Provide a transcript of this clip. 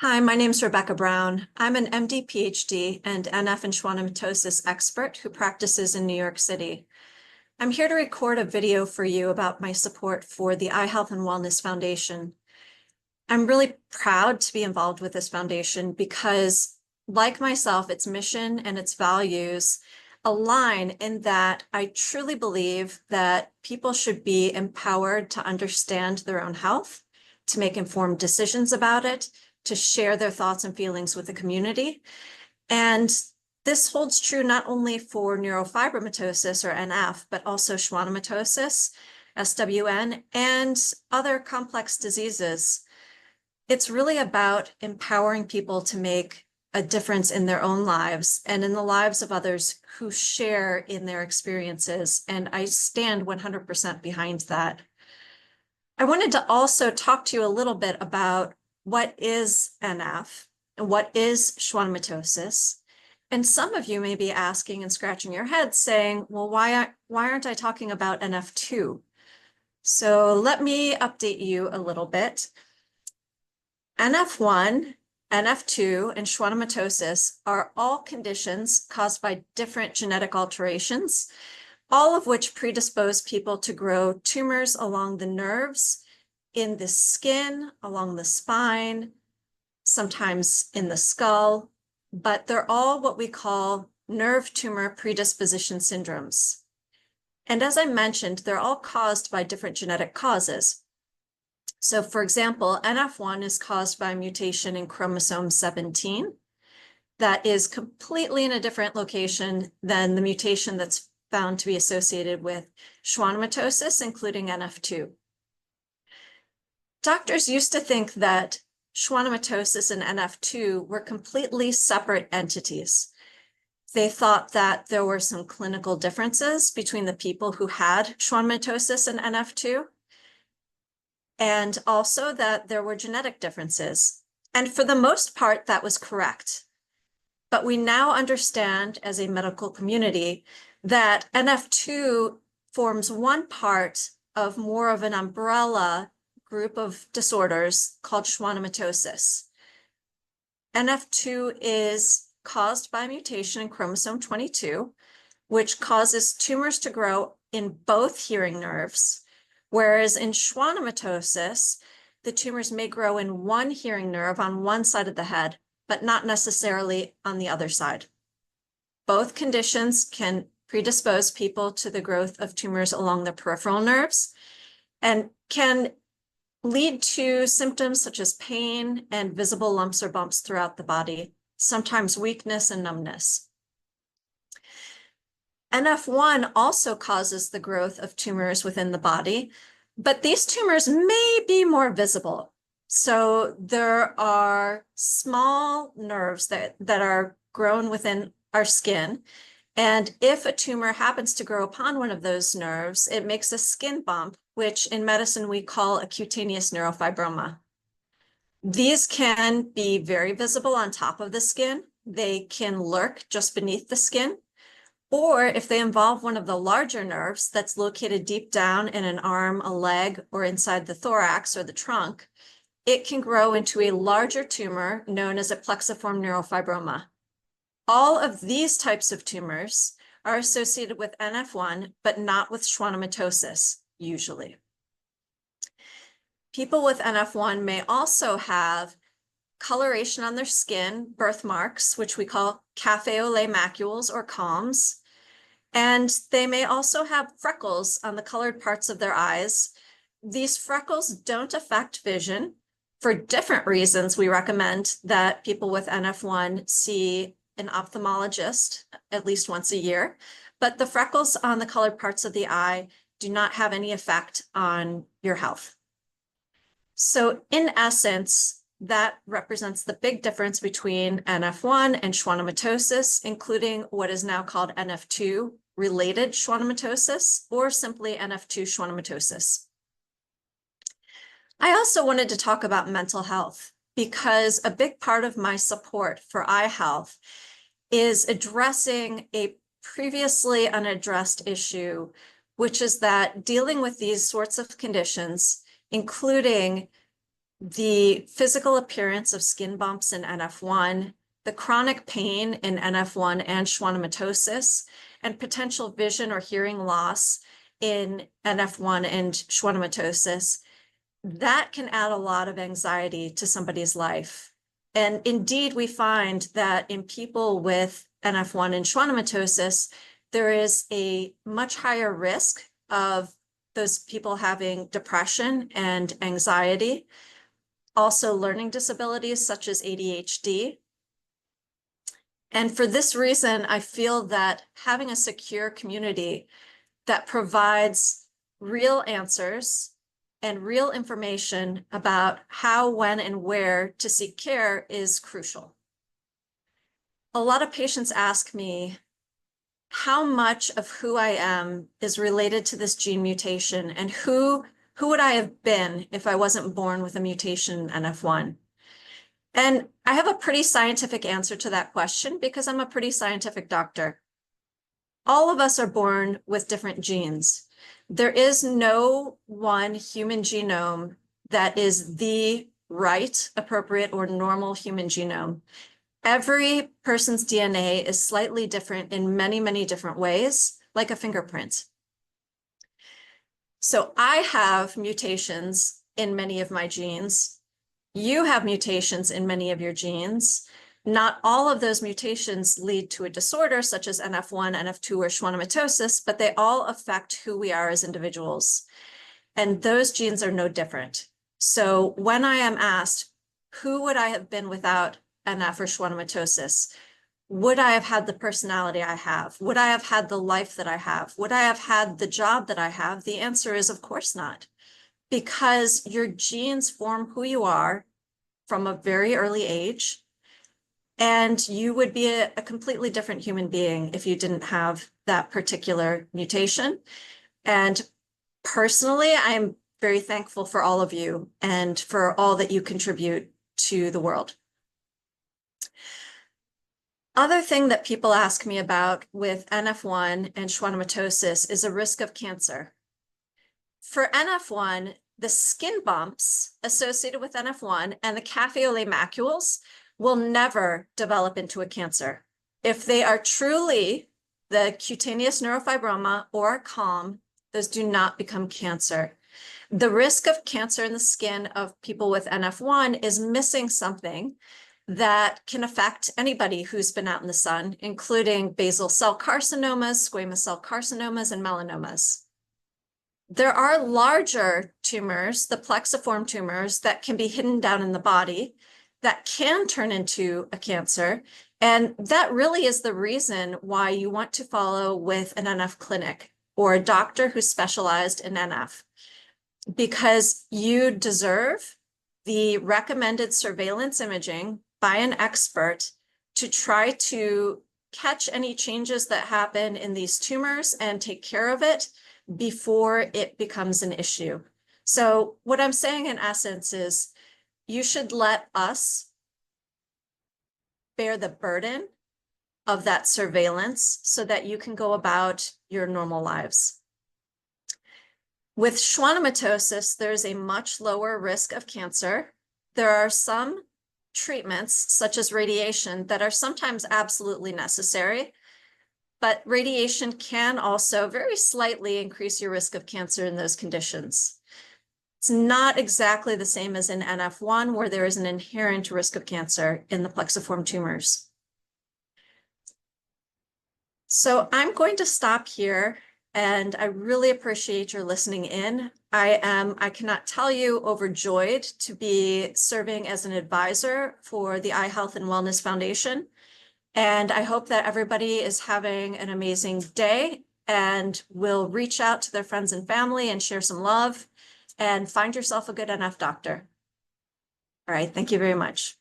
Hi, my name is Rebecca Brown. I'm an MD, PhD, and NF and Schwannomatosis expert who practices in New York City. I'm here to record a video for you about my support for the iHealth and Wellness Foundation. I'm really proud to be involved with this foundation because, like myself, its mission and its values align in that I truly believe that people should be empowered to understand their own health, to make informed decisions about it, to share their thoughts and feelings with the community. And this holds true not only for neurofibromatosis or NF, but also Schwannomatosis, SWN, and other complex diseases. It's really about empowering people to make a difference in their own lives and in the lives of others who share in their experiences. And I stand 100% behind that. I wanted to also talk to you a little bit about what is NF and what is Schwannomatosis. And some of you may be asking and scratching your head saying, well, why aren't I talking about NF2? So let me update you a little bit. NF1, NF2, and Schwannomatosis are all conditions caused by different genetic alterations, all of which predispose people to grow tumors along the nerves, in the skin, along the spine, sometimes in the skull, but they're all what we call nerve tumor predisposition syndromes. And as I mentioned, they're all caused by different genetic causes. So for example, NF1 is caused by a mutation in chromosome 17 that is completely in a different location than the mutation that's found to be associated with Schwannomatosis, including NF2. Doctors used to think that Schwannomatosis and NF2 were completely separate entities. They thought that there were some clinical differences between the people who had Schwannomatosis and NF2, and also that there were genetic differences. And for the most part, that was correct. But we now understand as a medical community that NF2 forms one part of more of an umbrella group of disorders called Schwannomatosis. NF2 is caused by a mutation in chromosome 22, which causes tumors to grow in both hearing nerves, whereas in Schwannomatosis, the tumors may grow in one hearing nerve on one side of the head, but not necessarily on the other side. Both conditions can predispose people to the growth of tumors along the peripheral nerves and can lead to symptoms such as pain and visible lumps or bumps throughout the body, sometimes weakness and numbness. NF1 also causes the growth of tumors within the body, but these tumors may be more visible. So there are small nerves that are grown within our skin. And if a tumor happens to grow upon one of those nerves, it makes a skin bump, which in medicine we call a cutaneous neurofibroma. These can be very visible on top of the skin. They can lurk just beneath the skin. Or if they involve one of the larger nerves that's located deep down in an arm, a leg, or inside the thorax or the trunk, it can grow into a larger tumor known as a plexiform neurofibroma. All of these types of tumors are associated with NF1, but not with Schwannomatosis, usually. People with NF1 may also have coloration on their skin, birthmarks, which we call cafe au lait macules or COMs. And they may also have freckles on the colored parts of their eyes. These freckles don't affect vision. For different reasons, we recommend that people with NF1 see an ophthalmologist at least once a year, but the freckles on the colored parts of the eye do not have any effect on your health. So in essence, that represents the big difference between NF1 and Schwannomatosis, including what is now called NF2 related Schwannomatosis, or simply NF2 Schwannomatosis. I also wanted to talk about mental health because a big part of my support for iHealth is addressing a previously unaddressed issue, which is that dealing with these sorts of conditions, including the physical appearance of skin bumps in NF1, the chronic pain in NF1 and schwannomatosis, and potential vision or hearing loss in NF1 and schwannomatosis, that can add a lot of anxiety to somebody's life. And indeed, we find that in people with NF1 and schwannomatosis, there is a much higher risk of those people having depression and anxiety, also learning disabilities such as ADHD. And for this reason, I feel that having a secure community that provides real answers and real information about how, when, and where to seek care is crucial. A lot of patients ask me how much of who I am is related to this gene mutation, and who would I have been if I wasn't born with a mutation in NF1? And I have a pretty scientific answer to that question because I'm a pretty scientific doctor. All of us are born with different genes. There is no one human genome that is the right, appropriate, or normal human genome. Every person's DNA is slightly different in many, many different ways, like a fingerprint. So I have mutations in many of my genes. You have mutations in many of your genes. Not all of those mutations lead to a disorder such as NF1, NF2, or schwannomatosis, but they all affect who we are as individuals. And those genes are no different. So when I am asked, who would I have been without NF or schwannomatosis? Would I have had the personality I have? Would I have had the life that I have? Would I have had the job that I have? The answer is, of course not. Because your genes form who you are from a very early age, and you would be a completely different human being if you didn't have that particular mutation. And personally, I'm very thankful for all of you and for all that you contribute to the world. Other thing that people ask me about with NF1 and schwannomatosis is a risk of cancer. For NF1, the skin bumps associated with NF1 and the café au lait macules will never develop into a cancer. If they are truly the cutaneous neurofibroma or CALM, those do not become cancer. The risk of cancer in the skin of people with NF1 is missing something that can affect anybody who's been out in the sun, including basal cell carcinomas, squamous cell carcinomas, and melanomas. There are larger tumors, the plexiform tumors, that can be hidden down in the body that can turn into a cancer. And that really is the reason why you want to follow with an NF clinic or a doctor who's specialized in NF, because you deserve the recommended surveillance imaging by an expert to try to catch any changes that happen in these tumors and take care of it before it becomes an issue. So what I'm saying in essence is you should let us bear the burden of that surveillance so that you can go about your normal lives. With schwannomatosis, there's a much lower risk of cancer. There are some treatments, such as radiation, that are sometimes absolutely necessary, but radiation can also very slightly increase your risk of cancer in those conditions. It's not exactly the same as in NF1, where there is an inherent risk of cancer in the plexiform tumors. So I'm going to stop here, and I really appreciate your listening in. I cannot tell you, overjoyed to be serving as an advisor for the iHealth and Wellness Foundation. And I hope that everybody is having an amazing day and will reach out to their friends and family and share some love and find yourself a good NF doctor. All right, thank you very much.